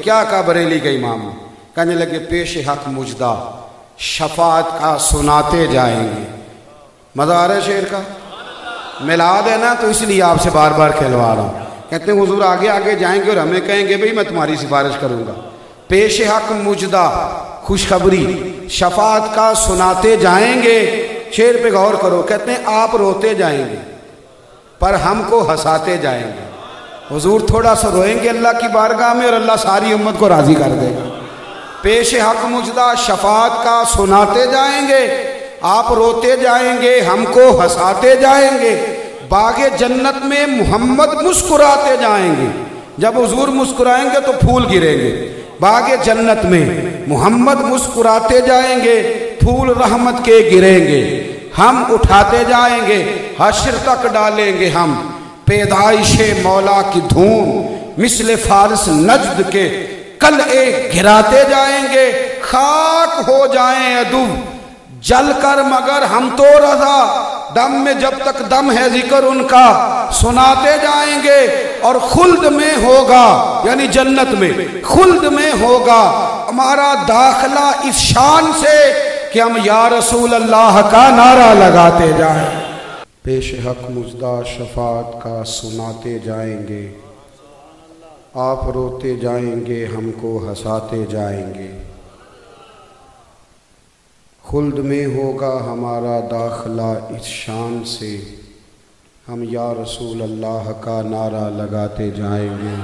क्या कहा बरेली के इमाम ने? कहने लगे पेश हक मुजदा शफात का सुनाते जाएंगे। मजा आ रहा है शेर का? मिलाद है ना, तो इसलिए आपसे बार बार खिलवा रहा हूँ। कहते हैं हुजूर आगे आगे जाएंगे और हमें कहेंगे भाई मैं तुम्हारी सिफारिश करूंगा। पेश हक मुजदा खुशखबरी शफात का सुनाते जाएंगे। शेर पे गौर करो, कहते हैं आप रोते जाएंगे पर हमको हंसाते जाएंगे। हुजूर थोड़ा सा रोएंगे अल्लाह की बारगाह में और अल्लाह सारी उम्मत को राजी कर देगा। पेश हक मुजदा शफात का सुनाते जाएंगे, आप रोते जाएंगे हमको हंसाते जाएंगे। बागे जन्नत में मोहम्मद मुस्कुराते जाएंगे। जब हुजूर मुस्कुराएंगे तो फूल गिरेंगे। बागे जन्नत में मोहम्मद मुस्कुराते जाएंगे, फूल रहमत के गिरेंगे। हम उठाते जाएंगे, हश्र तक डालेंगे हम पैदाइशे मौला की धूम। मिसले फारिस नजद के कल एक गिराते जाएंगे। खाक हो जाएं अदू जल कर मगर हम तो रजा, दम में जब तक दम है जिक्र उनका सुनाते जाएंगे। और खुल्द में होगा, यानी जन्नत में खुल्द में होगा हमारा दाखिला इस शान से कि हम या रसूल अल्लाह का नारा लगाते जाएं। पेश हक मुजदा शफात का सुनाते जाएंगे, आप रोते जाएंगे हमको हंसाते जाएंगे। खुल्द में होगा हमारा दाखिला इस शान से, हम या रसूल अल्लाह का नारा लगाते जाएंगे।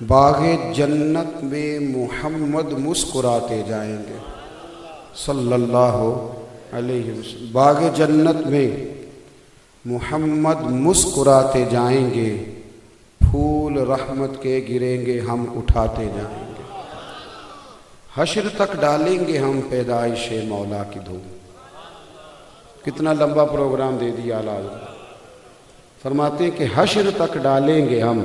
बागे जन्नत में मोहम्मद मुस्कुराते जाएंगे सल्लल्लाहु अलैहि वसल्लम। बागे जन्नत में मोहम्मद मुस्कुराते जाएंगे, फूल रहमत के गिरेंगे हम उठाते जाएंगे। हश्र तक डालेंगे हम पैदाइशे मौला की धूम। कितना लंबा प्रोग्राम दे दिया आला फरमाते हैं कि हश्र तक डालेंगे हम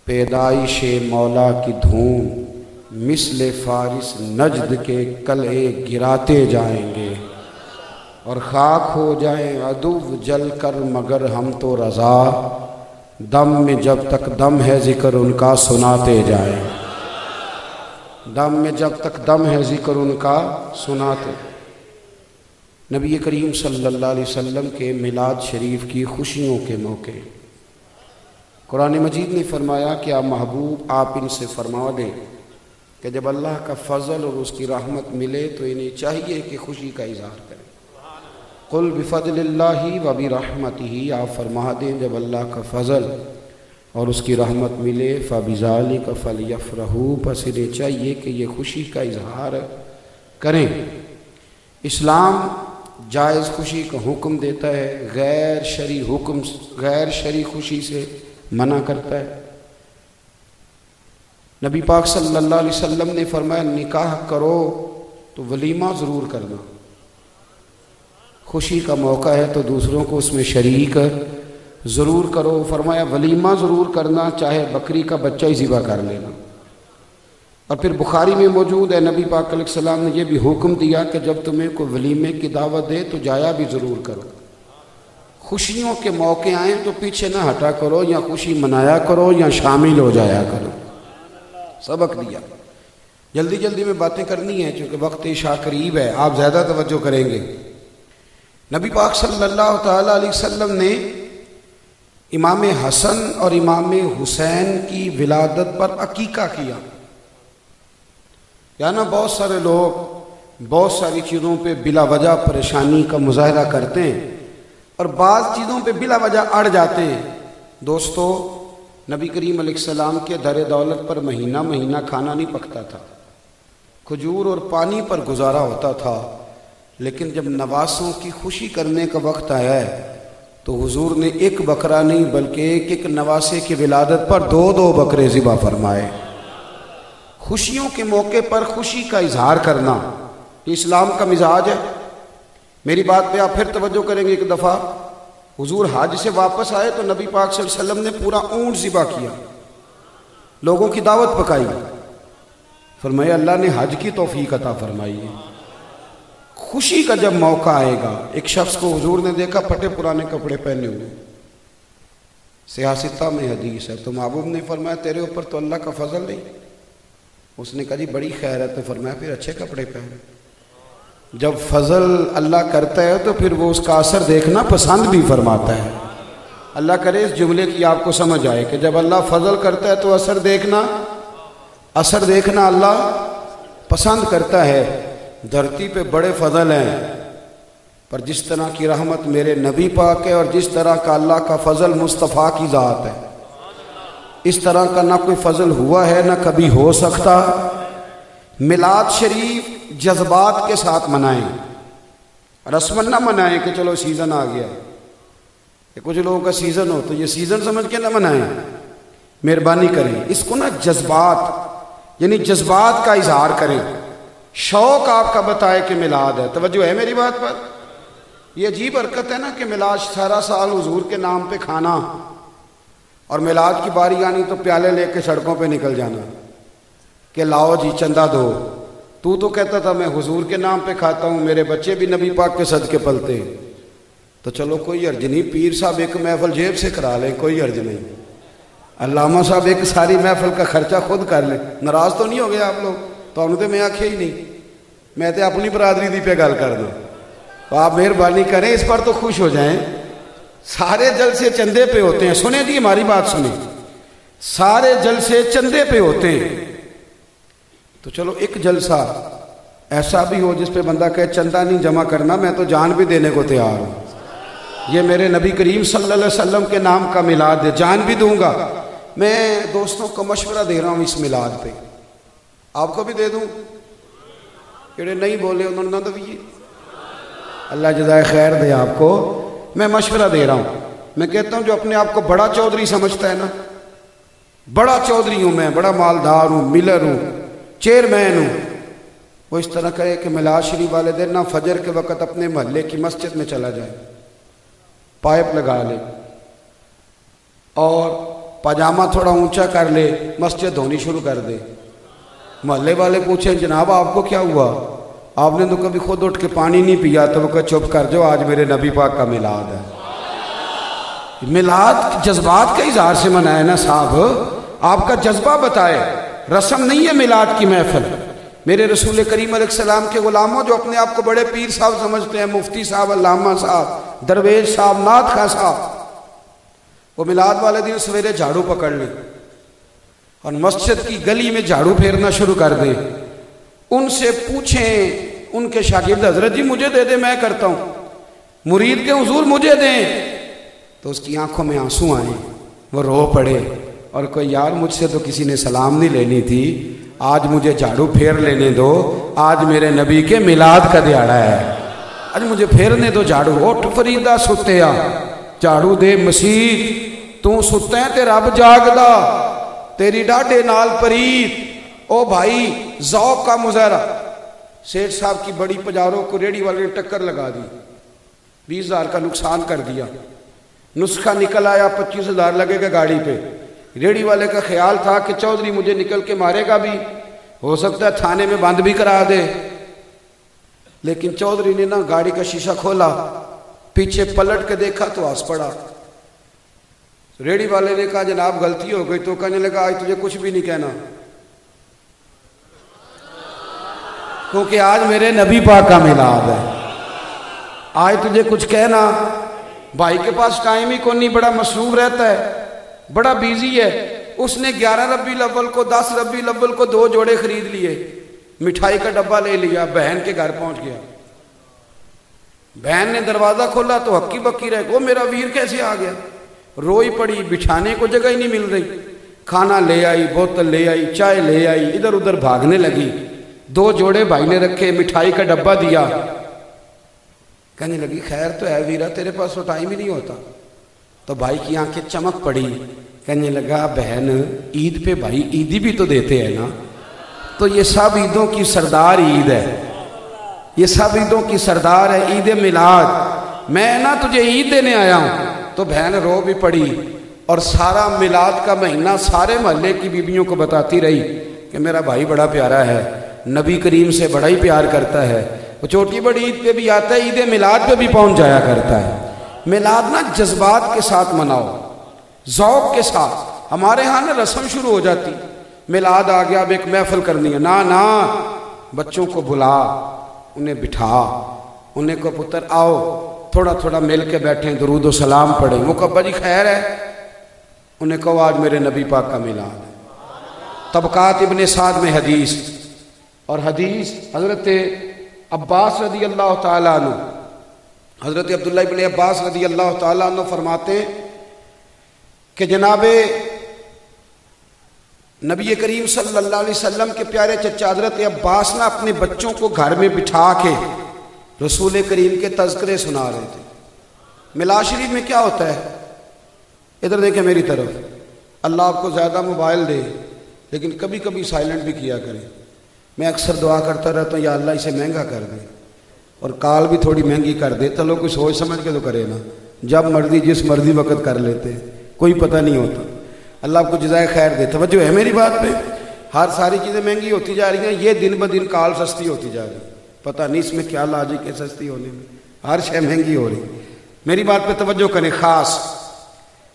पैदाइशे मौला की धूम। मिसले फारिस नजद के कले गिराते जाएंगे। और खाक हो जाए अदुव जल कर मगर हम तो रजा, दम में जब तक दम है जिक्र उनका सुनाते जाएं। दम में जब तक दम है जिक्र उनका सुनाते। नबी करीम सल्लल्लाहु अलैहि वसल्लम के मिलाद शरीफ की खुशियों के मौके कुरान मजीद ने फरमाया कि आप महबूब आप इनसे फरमा दें कि जब अल्लाह का फजल और उसकी रहमत मिले तो इन्हें चाहिए कि खुशी का इजहार करें। कुल बिफज़लिल्लाहि व बिरहमतिही, आप फरमा दें जब अल्लाह का फजल और उसकी रहमत मिले फ़बिज़ालिका फ़लयफ़रहू, बस इन्हें चाहिए कि ये खुशी का इजहार करें। इस्लाम जायज़ खुशी का हुक्म देता है, गैर शरी हुक्म गैर शरी खुशी से मना करता है। नबी पाक सल्लल्लाहु अलैहि वसल्लम ने फरमाया निकाह करो तो वलीमा ज़रूर करना। खुशी का मौका है तो दूसरों को उसमें शरीक ज़रूर करो। फरमाया वलीमा ज़रूर करना, चाहे बकरी का बच्चा ही ज़िबा कर लेना। और फिर बुखारी में मौजूद है नबी पाक अलैहिस्सलाम ने यह भी हुक्म दिया कि जब तुम्हें कोई वलीमे की दावत दे तो जाया भी ज़रूर करो। खुशियों के मौके आए तो पीछे ना हटा करो, या खुशी मनाया करो या शामिल हो जाया करो। सबक दिया। जल्दी जल्दी में बातें करनी है क्योंकि वक्त इशा करीब है, आप ज़्यादा तवज्जो करेंगे। नबी पाक सल्लल्लाहु ताला अलैहि वसल्लम ने इमाम हसन और इमाम हुसैन की विलादत पर अकीका किया। या ना बहुत सारे लोग बहुत सारी चीज़ों पे बिला वजह परेशानी का मुजाहरा करते हैं और बाज़ चीज़ों पे बिला वजह अड़ जाते हैं। दोस्तों, नबी करीम अलैहिस्सलाम के दर दौलत पर महीना महीना खाना नहीं पकता था, खजूर और पानी पर गुजारा होता था। लेकिन जब नवासों की खुशी करने का वक्त आया है तो हुजूर ने एक बकरा नहीं बल्कि एक एक नवासे की विलादत पर दो दो बकरे ज़िबा फरमाए। खुशियों के मौके पर खुशी का इजहार करना इस्लाम का मिजाज है। मेरी बात पे आप फिर तवज्जो करेंगे। एक दफ़ा हुजूर हज से वापस आए तो नबी पाक सल्लल्लाहु अलैहि वसल्लम ने पूरा ऊंट ज़िबा किया, लोगों की दावत पकाई। फरमाया अल्लाह ने हज की तौफीक अता फरमाई है। खुशी का जब मौका आएगा, एक शख्स को हुजूर ने देखा फटे पुराने कपड़े पहने हुए, सियासता में हदीस है। तो महबूब ने फरमाया तेरे ऊपर तो अल्लाह का फजल नहीं। उसने कहा जी बड़ी खैर है। तो फरमाया फिर अच्छे कपड़े पहन। जब फजल अल्लाह करता है तो फिर वो उसका असर देखना पसंद भी फरमाता है। अल्लाह करे इस जुमले की आपको समझ आए कि जब अल्लाह फजल करता है तो असर देखना अल्लाह पसंद करता है। धरती पे बड़े फजल हैं, पर जिस तरह की रहमत मेरे नबी पाक है और जिस तरह का अल्लाह का फजल मुस्तफ़ा की ज़ात है, इस तरह का ना कोई फजल हुआ है ना कभी हो सकता। मिलाद शरीफ जज्बात के साथ मनाएं, रस्मन ना मनाएं कि चलो सीज़न आ गया। कुछ लोगों का सीज़न हो तो ये सीज़न समझ के ना मनाएं, मेहरबानी करें। इसको ना जज्बात यानी जज्बात का इजहार करें। शौक आपका बताए कि मिलाद है। तवज्जो है मेरी बात पर? ये अजीब हरकत है ना कि मिलाद सारा साल हुजूर के नाम पे खाना और मिलाद की बारी आनी तो प्याले लेके सड़कों पे निकल जाना कि लाओ जी चंदा दो। तू तो कहता था मैं हुजूर के नाम पे खाता हूँ, मेरे बच्चे भी नबी पाक के सदके पलते। तो चलो कोई अर्ज नहीं, पीर साहब एक महफिल जेब से करा लें, कोई अर्ज नहीं। अल्लामा साहब एक सारी महफिल का खर्चा खुद कर लें। नाराज तो नहीं हो गए आप लोग? तो उन्होंने तो मैं आखे ही नहीं, मैं तो अपनी बरादरी दी पे गल करना। तो आप मेहरबानी करें, इस पर तो खुश हो जाएं। सारे जलसे चंदे पे होते हैं। सुने जी हमारी बात सुने, सारे जलसे चंदे पे होते हैं। तो चलो एक जलसा ऐसा भी हो जिस पे बंदा कहे चंदा नहीं जमा करना, मैं तो जान भी देने को तैयार हूं। ये मेरे नबी करीम सल्लल्लाहु अलैहि वसल्लम के नाम का मिलाद है, जान भी दूंगा। मैं दोस्तों को मशवरा दे रहा हूं इस मिलाद पे, आपको भी दे दूं। जेड़े नहीं बोले उन्होंने ना दीजिए, अल्लाह जज़ाए खैर दे आपको। मैं मशवरा दे रहा हूं। मैं कहता हूं जो अपने आप को बड़ा चौधरी समझता है ना, बड़ा चौधरी हूं मैं, बड़ा मालदार हूं, मिलर हूं, चेयरमैन हूं, वो इस तरह करे कि मिलाद शरीफ वाले दिन ना फजर के वक़्त अपने मोहल्ले की मस्जिद में चला जाए, पाइप लगा ले और पजामा थोड़ा ऊंचा कर ले, मस्जिद धोनी शुरू कर दे। मोहल्ले वाले पूछे जनाब आपको क्या हुआ? आपने तो कभी खुद उठ के पानी नहीं पिया। तो वो कहा चुप कर जाओ, आज मेरे नबी पाक का मिलाद है। मिलाद जज्बात का इजहार से मनाए ना साहब, आपका जज्बा बताए। रस्म नहीं है मिलाद की महफिल। मेरे रसूल करीम अलैहिस्सलाम के गुलामों जो अपने आप को बड़े पीर साहब समझते हैं, मुफ्ती साहब, अल्लामा साहब, दरवेश साहब, नाथ खां साहब, वो मिलाद वाले दिन सवेरे झाड़ू पकड़ लें और मस्जिद की गली में झाड़ू फेरना शुरू कर दें। उनसे पूछें, उनके शागिर्द हजरत जी मुझे दे दे, मैं करता हूं। मुरीद के हुजूर मुझे दें। तो उसकी आंखों में आंसू आए, वो रो पड़े और कोई यार मुझसे तो किसी ने सलाम नहीं लेनी थी, आज मुझे झाड़ू फेर लेने दो, आज मेरे नबी के मिलाद का दिहाड़ा है, आज मुझे फेरने दो झाड़ू। उठ फरीदा सुत्या, झाड़ू दे मसीह, तू सुत्ता है ते रब जागदा, तेरी डाढ़े नाल परीत। ओ भाई जौक का मुजाहरा। सेठ साहब की बड़ी पजारों को रेडी वाले ने टक्कर लगा दी, 20,000 का नुकसान कर दिया। नुस्खा निकल आया 25,000 लगेगा गाड़ी पे। रेडी वाले का ख्याल था कि चौधरी मुझे निकल के मारेगा भी, हो सकता है थाने में बंद भी करा दे। लेकिन चौधरी ने ना गाड़ी का शीशा खोला, पीछे पलट के देखा तो हंस पड़ा। रेडी वाले ने कहा जनाब गलती हो गई। तो कहने लगा आज तुझे कुछ भी नहीं कहना, क्योंकि आज मेरे नबी पाक का मिलाद है। आज तुझे कुछ कहना, भाई के पास टाइम ही कोई नहीं, बड़ा मसरूफ रहता है, बड़ा बिजी है। उसने 11 रबीउल अव्वल को 10 रबीउल अव्वल को 2 जोड़े खरीद लिए, मिठाई का डब्बा ले लिया, बहन के घर पहुंच गया। बहन ने दरवाजा खोला तो हक्की बक्की रह गो, मेरा वीर कैसे आ गया? रोई पड़ी, बिछाने को जगह ही नहीं मिल रही। खाना ले आई, बोतल ले आई, चाय ले आई, इधर उधर भागने लगी। 2 जोड़े भाई ने रखे, मिठाई का डब्बा दिया। कहने लगी खैर तो है वीरा, तेरे पास तो टाइम ही नहीं होता। तो भाई की आंखें चमक पड़ी। कहने लगा बहन ईद पे भाई ईदी भी तो देते हैं ना, तो ये सब ईदों की सरदार ईद है, ये सब ईदों की सरदार है ईद मिलाद। मैं ना तुझे ईद देने आया हूं। तो बहन रो भी पड़ी और सारा मिलाद का महीना सारे मोहल्ले की बीबियों को बताती रही कि मेरा भाई बड़ा प्यारा है, नबी करीम से बड़ा ही प्यार करता है, वो छोटी बड़ी ईद पे भी आता है, ईद मिलाद पे भी पहुंच जाया करता है। मिलाद ना जज्बात के साथ मनाओ, ज़ौक़ के साथ। हमारे यहाँ ना रस्म शुरू हो जाती, मिलाद आ गया, अब एक महफिल करनी है, ना ना, बच्चों को बुला, उन्हें बिठा, उन्हें को पुत्र आओ थोड़ा थोड़ा मिल के बैठे, दुरूद व सलाम पढ़ें। वो कब्बा जी खैर है, उन्हें कहो आज मेरे नबी पाक का मिलाद है। तबकात इब्ने साद में हदीस, और हदीस हज़रत अब्बास रदी अल्लाह ताला अन्हु, हज़रत अब्दुल्लाह इब्ने अब्बास रदी अल्लाह ताला अन्हु फरमाते हैं कि जनाबे नबी करीम सल्लल्लाहु अलैहि वसल्लम के प्यारे चचा हज़रत अब्बास ना अपने बच्चों को घर में बिठा के रसूल करीम के तज़किरे सुना रहे थे। मिलाद शरीफ में क्या होता है, इधर देखें मेरी तरफ, अल्लाह आपको ज़्यादा मोबाइल दे, लेकिन कभी कभी साइलेंट भी किया करें। मैं अक्सर दुआ करता रहता हूँ, या अल्लाह इसे महंगा कर दे और काल भी थोड़ी महंगी कर दे। तो लोग कुछ सोच समझ के तो करे ना, जब मर्जी जिस मर्जी वक़्त कर लेते हैं, कोई पता नहीं होता। अल्लाह आपको जज़ाए खैर दे। तवज्जो है मेरी बात पे? हर सारी चीज़ें महंगी होती जा रही हैं, ये दिन ब दिन काल सस्ती होती जा रही, पता नहीं इसमें क्या लॉजिक है सस्ती होने में, हर शय महंगी हो रही। मेरी बात पे तवज्जो करें ख़ास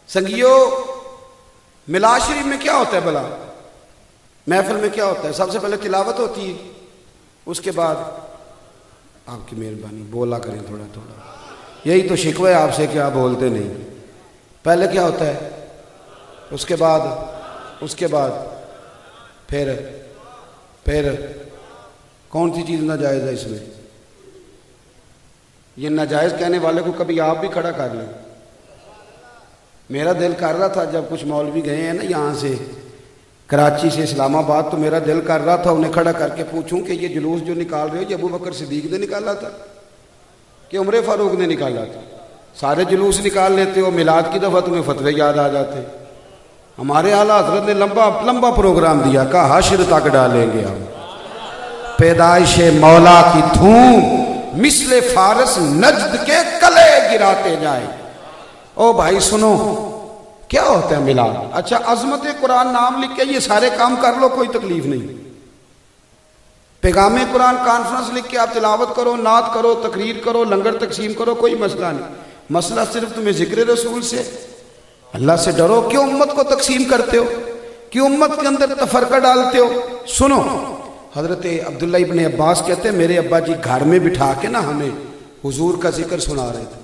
संगियो। मिलाद शरीफ में क्या होता है भला? महफिल में क्या होता है? सबसे पहले तिलावत होती है, उसके बाद आपकी मेहरबानी बोला करें थोड़ा थोड़ा, यही तो शिकवा है आपसे कि आप बोलते नहीं। पहले क्या होता है, उसके बाद फिर कौन सी चीज़ नाजायज़ है इसमें? ये नाजायज़ कहने वाले को कभी आप भी खड़ा कर लें। मेरा दिल कर रहा था जब कुछ मौलवी गए हैं ना यहाँ से कराची से इस्लामाबाद, तो मेरा दिल कर रहा था उन्हें खड़ा करके पूछूं कि ये जुलूस जो निकाल रहे हो ये अबू बकर सिद्दीक ने निकाला था कि उमर फारूक ने निकाला था? सारे जुलूस निकाल लेते हो, मिलाद की दफ़ा तुम्हें फतवे याद आ जाते। हमारे आला हज़रत ने लंबा प्रोग्राम दिया, कहा हश्र तक डालेंगे हम, पैदाइश मौला की धूम मिसले फारस नजद के कले गिराते जाए। ओ भाई सुनो, क्या होता है मिलाद? अच्छा, अजमत कुरान नाम लिख के ये सारे काम कर लो, कोई तकलीफ नहीं। पैगाम कुरान कॉन्फ्रेंस लिख के आप तिलावत करो, नात करो, तकरीर करो, लंगर तकसीम करो, कोई मसला नहीं। मसला सिर्फ तुम्हें जिक्र रसूल से, अल्लाह से डरो। क्यों उम्मत को तकसीम करते हो? क्यों उम्मत के अंदर तफरका डालते हो? सुनो, हजरत अब्दुल्ला इब्ने अब्बास कहते हैं मेरे अब्बा जी घर में बिठा के ना हमें हुजूर का जिक्र सुना रहे थे।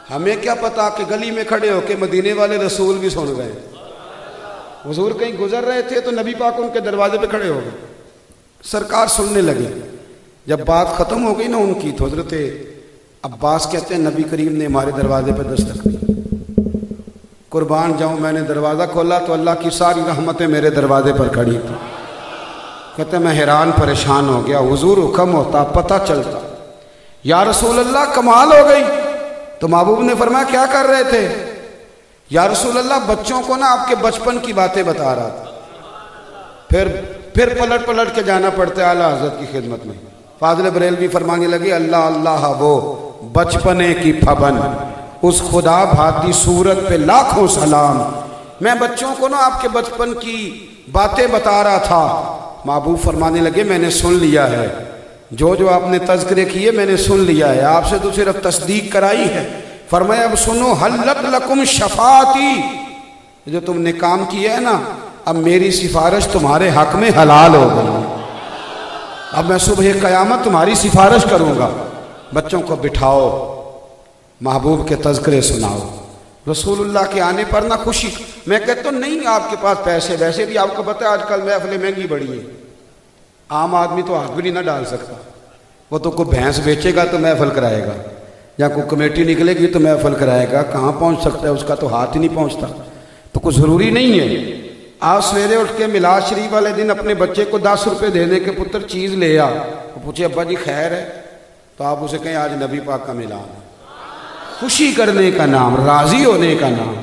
हमें क्या पता कि गली में खड़े होके मदीने वाले रसूल भी सुन गए। हुजूर कहीं गुजर रहे थे तो नबी पाक उनके दरवाजे पे खड़े हो गए, सरकार सुनने लगे। जब बात खत्म हो गई ना उनकी, तो हजरत अब्बास कहते हैं नबी करीम ने हमारे दरवाजे पर दस्तक दी। कुर्बान जाऊं, मैंने दरवाज़ा खोला तो अल्लाह की सारी रहमतें मेरे दरवाजे पर खड़ी थी। कहते मैं हैरान परेशान हो गया, हुजूर हुक्म होता, पता चलता, या रसूल अल्लाह कमाल हो गई। तो महबूब ने फरमाया क्या कर रहे थे? या रसूल अल्लाह बच्चों को ना आपके बचपन की बातें बता रहा था। फिर पलट के जाना पड़ता है आला हजरत की खिदमत में। फाज़िल बरेलवी फरमाने लगे अल्लाह अल्लाह वो बचपने की फबन, उस खुदा भाती सूरत पे लाखों सलाम। मैं बच्चों को ना आपके बचपन की बातें बता रहा था। महबूब फरमाने लगे मैंने सुन लिया है, जो जो आपने तज़किरे किए मैंने सुन लिया है, आपसे तो सिर्फ तस्दीक कराई है। फरमाया अब सुनो, हल्लत लकुम शफाती, जो तुमने काम किया है ना, अब मेरी सिफारिश तुम्हारे हक में हलाल हो गई। अब मैं सुबह क़यामत तुम्हारी सिफारिश करूंगा। बच्चों को बिठाओ, महबूब के तज़किरे सुनाओ। रसूलुल्लाह के आने पर ना खुशी। मैं कहता हूँ नहीं आपके पास पैसे, वैसे भी आपको पता है आजकल महफिलें महंगी बड़ी है, आम आदमी तो हाथ भी नहीं ना डाल सकता। वो तो कोई भैंस बेचेगा तो महफिल कराएगा, या कोई कमेटी निकलेगी तो महफिल कराएगा, कहाँ पहुँच सकता है, उसका तो हाथ ही नहीं पहुँचता। तो कुछ ज़रूरी नहीं है। आप सवेरे उठ के मिलाद शरीफ वाले दिन अपने बच्चे को 10 रुपये देने के पुत्र चीज़ ले आ, वो पूछे अब्बा जी खैर है, तो आप उसे कहें आज नबी पाक का मिलाद है। खुशी करने का नाम, राज़ी होने का नाम,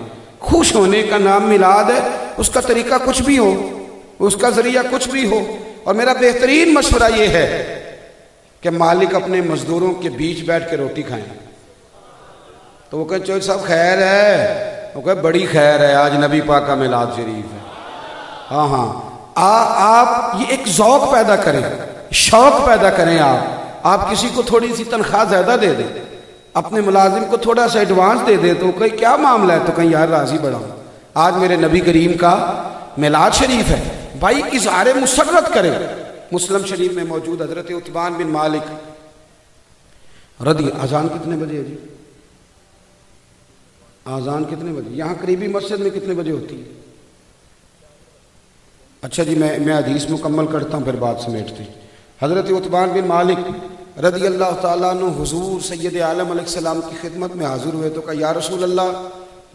खुश होने का नाम मिलाद है। उसका तरीका कुछ भी हो, उसका ज़रिया कुछ भी हो। और मेरा बेहतरीन मशवरा ये है कि मालिक अपने मजदूरों के बीच बैठ के रोटी खाएं। तो वो कहे चौधरी साहब खैर है, वो कहे बड़ी खैर है, आज नबी पाक का मिलाद शरीफ है। हाँ, आप ये एक ज़ौक़ पैदा करें, शौक़ पैदा करें। आप किसी को थोड़ी सी तनख्वाह ज़्यादा दे दें, अपने मुलाजिम को थोड़ा सा एडवांस दे दे तो कहीं क्या मामला है, तो कहीं यार राजी बढ़ाओ। आज मेरे नबी करीम का मिलाद शरीफ है, भाई इज़हार मुसर्रत करे। मुस्लिम शरीफ में मौजूद हजरत उतबान बिन मालिक रदी। अजान कितने बजे है जी? अजान कितने बजे? यहाँ करीबी मस्जिद में कितने बजे होती है? अच्छा जी, मैं हदीस मुकम्मल करता हूँ फिर बात समेटते। हजरत उतबान बिन मालिक रदी अल्लाह ताला अन्हु हुजूर सैयद आलम अलैहिस्सलाम की खिदमत में हाजिर हुए तो कहा या रसूल अल्लाह,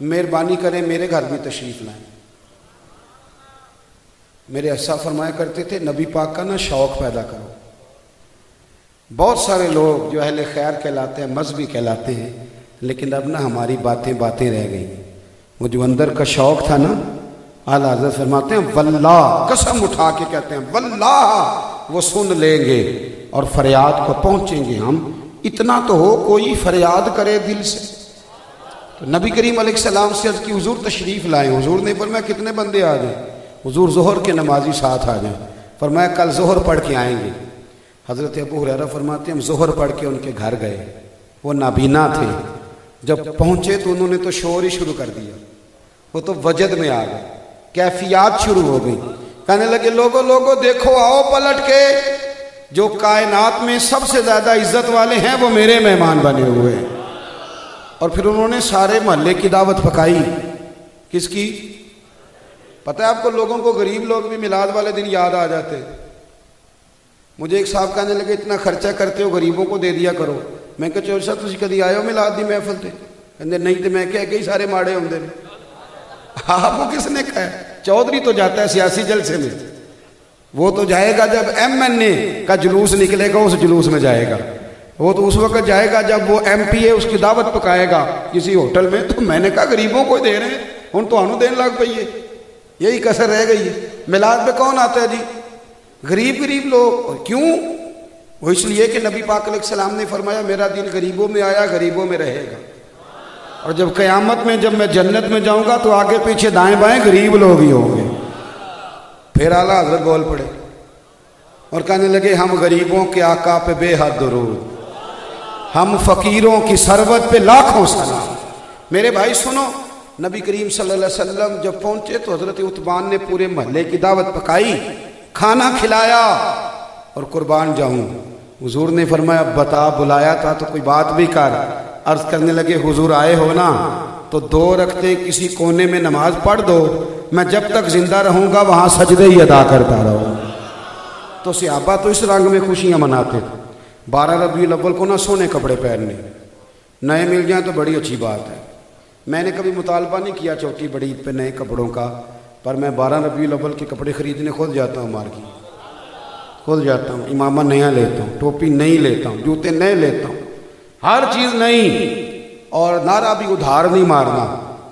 मेहरबानी करें मेरे घर में तशरीफ़ लाएं। मेरे ऐसा फरमाया करते थे, नबी पाक का ना शौक़ पैदा करो। बहुत सारे लोग जो अहले खैर कहलाते हैं, मजहबी कहलाते हैं, लेकिन अब ना हमारी बातें रह गई। वो जो अंदर का शौक़ था ना, आला हज़रत फरमाते हैं वल्लाह, कसम उठा के कहते हैं वल्लाह वो सुन लेंगे और फरियाद को पहुँचेंगे हम। इतना तो हो कोई फरियाद करे दिल से। तो नबी करीम अलैहिस्सलाम से अर्ज़ की हुजूर तशरीफ़ लाएँ। हुजूर ने फरमाया कितने बंदे आ जाएँ? हुजूर ज़ोहर के नमाजी साथ आ जाएँ। फरमाया कल ज़ोहर पढ़ के आएंगे। हज़रत अबू हुरैरा फरमाते हैं हम ज़ोहर पढ़ के उनके घर गए। वो नाबीना थे। जब पहुँचे तो उन्होंने तो शोर ही शुरू कर दिया। वो तो वजद में आ गए, कैफियत शुरू हो गई। कहने लगे लोगो लोगो देखो, आओ पलट के, जो कायनात में सबसे ज़्यादा इज्जत वाले हैं वो मेरे मेहमान बने हुए हैं। और फिर उन्होंने सारे मोहल्ले की दावत पकाई। किसकी? पता है आपको, लोगों को गरीब लोग भी मिलाद वाले दिन याद आ जाते हैं। मुझे एक साहब कहने लगे इतना खर्चा करते हो गरीबों को दे दिया करो। मैं कहा चौधरी साहब तुम कभी आए हो मिलाद दी महफिल से? कहते नहीं, तो मैं क्या कई सारे माड़े होंगे ने। आपको किसने कहा? चौधरी तो जाता है सियासी जलसे में, वो तो जाएगा जब MNA का जुलूस निकलेगा, उस जुलूस में जाएगा। वो तो उस वक्त जाएगा जब वो MPA उसकी दावत पकाएगा किसी होटल में। तो मैंने कहा गरीबों को दे रहे हैं, हूँ तो देने लग पई है। यही कसर रह गई है। मिलाद पे कौन आता है जी? गरीब लोग। और क्यों? वो इसलिए कि नबी पाक अलैहिस्सलाम ने फरमाया मेरा दिल गरीबों में आया, गरीबों में रहेगा। और जब क़यामत में जब मैं जन्नत में जाऊंगा तो आगे पीछे दाएं बाएं गरीब लोग ही होंगे। फिर आला हज़रत बोल पड़े और कहने लगे हम गरीबों के आका पे बेहद दुरूद, हम फकीरों की सरबत पे लाखों सलाम। मेरे भाई सुनो, नबी करीम सल्लल्लाहु अलैहि वसल्लम जब पहुंचे तो हजरत उतबान ने पूरे महल्ले की दावत पकाई, खाना खिलाया। और कुर्बान जाऊं, हुजूर ने फरमाया बता, बुलाया था तो कोई बात भी कर। अर्ज करने लगे हुजूर आए हो ना, तो 2 रखते किसी कोने में नमाज पढ़ दो, मैं जब तक जिंदा रहूंगा वहां सजदे ही अदा करता रहूँ। तो सहाबा तो इस रंग में खुशियां मनाते थे। 12 रबीउल अव्वल को ना सोने कपड़े पहनने, नए मिल जाए तो बड़ी अच्छी बात है। मैंने कभी मुतालबा नहीं किया चौथी बड़ी पे नए कपड़ों का, पर मैं 12 रबीउल अव्वल के कपड़े खरीदने खुद जाता हूँ मार्केट, खुद जाता हूँ। इमामा नया लेता हूँ, टोपी नई लेता हूँ, जूते नए लेता हूँ, हर चीज़ नई। और नारा भी उधार नहीं मारना।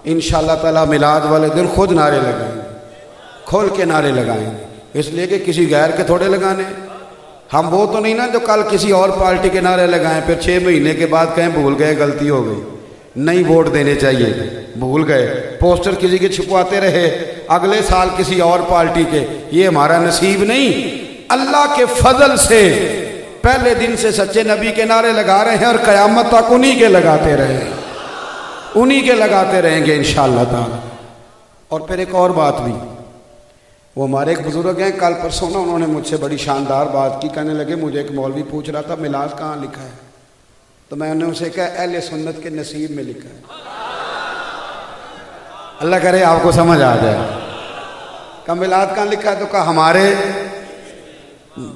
इंशाअल्लाह ताला मिलाद वाले दिन खुद नारे लगाएंगे, खोल के नारे लगाएंगे, इसलिए कि किसी गैर के थोड़े लगाने। हम वो तो नहीं ना जो कल किसी और पार्टी के नारे लगाएं फिर 6 महीने के बाद कहें भूल गए, गलती हो गई, नहीं वोट देने चाहिए, भूल गए। पोस्टर किसी के छुपवाते रहे, अगले साल किसी और पार्टी के। ये हमारा नसीब नहीं। अल्लाह के फजल से पहले दिन से सच्चे नबी के नारे लगा रहे हैं और क़यामत तक उन्हीं के लगाते रहे, उन्हीं के लगाते रहेंगे इंशाअल्लाह ताला। और फिर एक और बात भी, वो हमारे एक बुजुर्ग हैं, कल परसों ना उन्होंने मुझसे बड़ी शानदार बात की। कहने लगे मुझे एक मौलवी पूछ रहा था मिलाद कहाँ लिखा है, तो मैंने उनसे कहा अहले सुन्नत के नसीब में लिखा है। अल्लाह करे आपको समझ आ जाए। कहा मिलाद कहाँ लिखा है, तो कहा हमारे।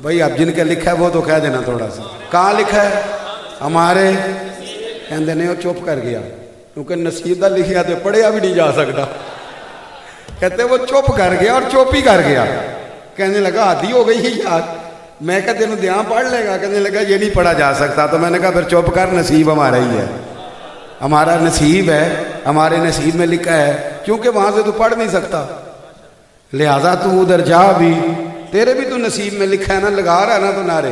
भाई अब जिनका लिखा है वो तो कह देना थोड़ा सा, कहाँ लिखा है? हमारे। कहते नहीं, वो चुप कर गया, क्योंकि नसीब दा लिखा तो पढ़िया भी नहीं जा सकता। कहते वो चुप कर गया और चुप ही कर गया। कहने लगा आधी हो गई है यार। मैं क्या तेन ध्यान पढ़ लेगा? कहने लगा ये नहीं पढ़ा जा सकता। तो मैंने कहा फिर चुप कर, नसीब हमारा ही है, हमारा नसीब है, हमारे नसीब में लिखा है, क्योंकि वहां से तू पढ़ नहीं सकता, लिहाजा तू उधर जा भी, तेरे भी तो नसीब में लिखा है ना, लगा रहा है ना तो नारे।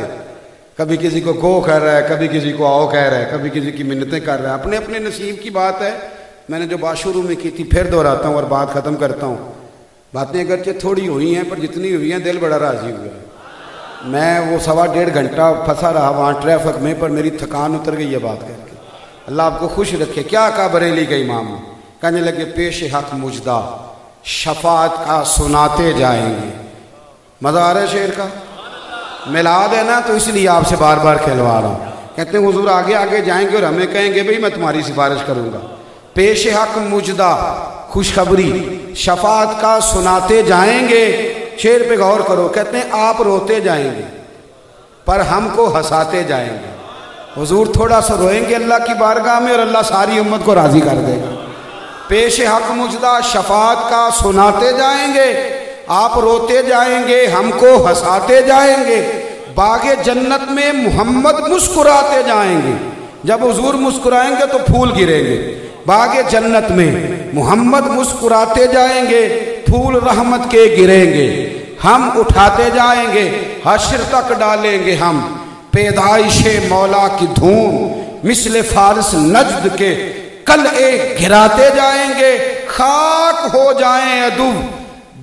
कभी किसी को गो कह रहा है, कभी किसी को आओ कह रहा है, कभी किसी की मिन्नतें कर रहा है। अपने अपने नसीब की बात है। मैंने जो बात शुरू में की थी फिर दोहराता हूँ और बात ख़त्म करता हूँ। बातें अगरचे थोड़ी हुई हैं, पर जितनी हुई हैं दिल बड़ा राजी हुआ है। मैं वो 1.25 घंटा फंसा रहा वहाँ ट्रैफिक में, पर मेरी थकान उतर गई है बात करके। अल्लाह आपको खुश रखे। क्या कहा बरेली के इमाम, कहने लगे पेश हक मुजदा शफात का सुनाते जाएंगे। मजा आ रहा है शेर का? मिलाद है ना, तो इसलिए आपसे बार बार कहलवा रहा हूँ। कहते हैं हुजूर आगे आगे जाएंगे और हमें कहेंगे भाई मैं तुम्हारी सिफारिश करूंगा। पेश हक मुजदा खुशखबरी शफात का सुनाते जाएंगे। शेर पे गौर करो, कहते हैं आप रोते जाएंगे पर हमको हंसाते जाएंगे। हुजूर थोड़ा सा रोएंगे अल्लाह की बारगाह में और अल्लाह सारी उम्मत को राजी कर देगा। पेश हक मुजदा शफात का सुनाते जाएंगे, आप रोते जाएंगे हमको हंसाते जाएंगे। बागे जन्नत में मोहम्मद मुस्कुराते जाएंगे। जब हुजूर मुस्कुराएंगे तो फूल गिरेंगे। बागे जन्नत में मोहम्मद मुस्कुराते जाएंगे, फूल रहमत के गिरेंगे। हम उठाते जाएंगे, हश्र तक डालेंगे हम पैदाइशे मौला की धूम। मिसले फारिस नजद के कल एक गिराते जाएंगे। खाक हो जाएं अदू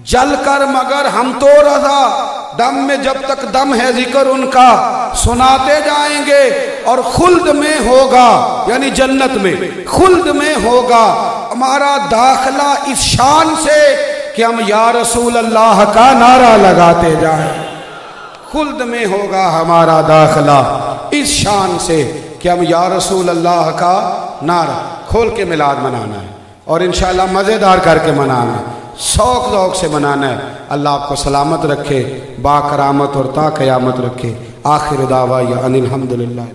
जल कर मगर हम तो रजा, दम में जब तक दम है जिक्र उनका सुनाते जाएंगे। और खुल्द में होगा, यानी जन्नत में खुल्द में होगा हमारा दाखिला इस शान से कि हम या रसूल अल्लाह का नारा लगाते जाएं। खुल्द में होगा हमारा दाखिला इस शान से कि हम या रसूल अल्लाह का नारा। खोल के मिलाद मनाना है और इंशाअल्लाह मज़ेदार करके मनाना है, शौक ज़ौक़ से मनाना है। अल्लाह आपको सलामत रखे, बाकरामत और ता क़यामत रखे। आखिर दावा या अनिल हम्दुलिल्लाह।